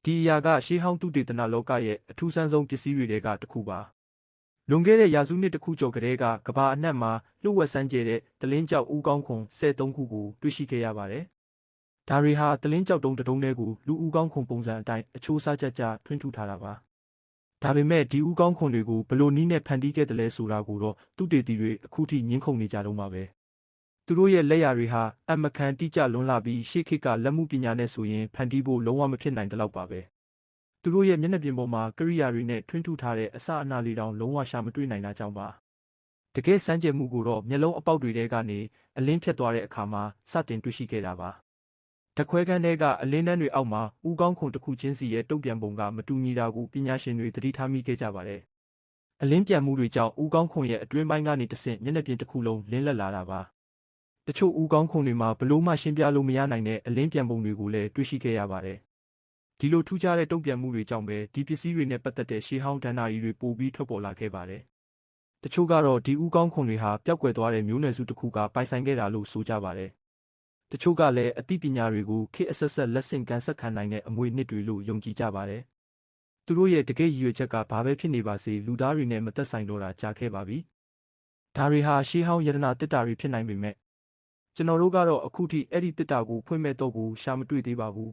ဒီအရာကရှေးဟောင်းသုတေသနလောကရဲ့အထူးဆန်းဆုံးပစ္စည်းတွေကတစ်ခုပါလွန်ခဲ့တဲ့ရာစုနှစ်တစ်ခုကျော်ကတည်းကကမ္ဘာအနှံ့မှာလျှို့ဝှက်စမ်းကြဲတဲ့တလင်းကျောက်ဦးကောင်းခွန်13ခုကိုတွေ့ရှိခဲ့ရပါတယ်ဒါတွေဟာတလင်းကျောက်တုံးတစ်တုံးတည်းကိုလူဦးကောင်းခွန်ပုံစံအတိုင်းအချိုးအစားကျကျထွင်းထူထားတာပါဒါပေမဲ့ဒီဦးကောင်းခွန်တွေကိုဘယ်လိုနည်းနဲ့ဖန်တီးခဲ့တယ်လဲဆိုတာကိုတော့သုတေသီတွေအခုထိငြင်းခုန်နေကြတော့မှာပဲသူတို့ရဲ့လက်ရာတွေဟာအမကန်တိကျလွန်းလာပြီးရှေ့ခေတ်ကလက်မှုပညာနဲ့ဆိုရင်ဖန်တီးဖို့လုံးဝမဖြစ်နိုင်တဲ့လောက်ပါပဲသူတို့ရဲ့မျက်နှာပြင်ပေါ်မှာကရိယာတွေနဲ့ထွင်းထူထားတဲ့အစအနလေးတောင်လုံးဝရှာမတွေ့နိုင်တာကြောင့်ပါတကယ်စမ်းကြယ်မှုကိုတော့မျက်လုံးအပေါက်တွေထဲကနေအလင်းဖြတ်သွားတဲ့အခါမှာစတင်တွေ့ရှိခဲ့တာပါတခွဲခန်းထဲကအလင်းတန်းတွေအောက်မှာဦးကောင်းခွန်တစ်ခုချင်းစီရဲ့တုံ့ပြန်ပုံကမတူညီတာကိုပညာရှင်တွေသတိထားမိခဲ့ကြပါတယ်အလင်းပြန်မှုတွေကြောင့်ဦးကောင်းခွန်ရဲ့အတွင်းပိုင်းကနေတဆင့်မျက်နှာပြင်တစ်ခုလုံးလင်းလက်လာတာပါတချို့ဦးကောင်းခွန်တွေမှာဘလို့မှရှင်းပြလို့မရနိုင်တဲ့အလင်းပြန်ပုံတွေကိုလည်းတွေ့ရှိခဲ့ရပါတယ်ဒီလိုထူးခြားတဲ့တုံ့ပြန်မှုတွေကြောင့်ပဲဒီပစ္စည်းတွေနဲ့ပတ်သက်တဲ့ရှေးဟောင်းဒဏ္ဍာရီတွေပိုပြီးထွက်ပေါ်လာခဲ့ပါတယ်တချို့ကတော့ဒီဦးကောင်းခွန်တွေဟာပျောက်ကွယ်သွားတဲ့မျိုးနွယ်စုတစ်ခုကပိုင်ဆိုင်ခဲ့တာလို့ဆိုကြပါတယ်တချို့ကလည်းအသိပညာတွေကိုခေတ်အဆက်ဆက်လက်ဆင့်ကမ်းဆက်ခံနိုင်တဲ့အမွေအနှစ်တွေလို့ယုံကြည်ကြပါတယ်သူတို့ရဲ့တကယ့်ရည်ရွယ်ချက်ကဘာပဲဖြစ်နေပါစေလူသားတွေနဲ့မသက်ဆိုင်တော့တာကြားခဲ့ပါပြီဒါတွေဟာရှေးဟောင်းယတနာတစ်တာတွေဖြစ်နိုင်ပေမဲ့ကျွန်တော်တို့ကတော့အခုထိအဲ့ဒီတစ်တာကိုဖွင့်မဲ့တော့ကိုရှာမတွေ့သေးပါဘူး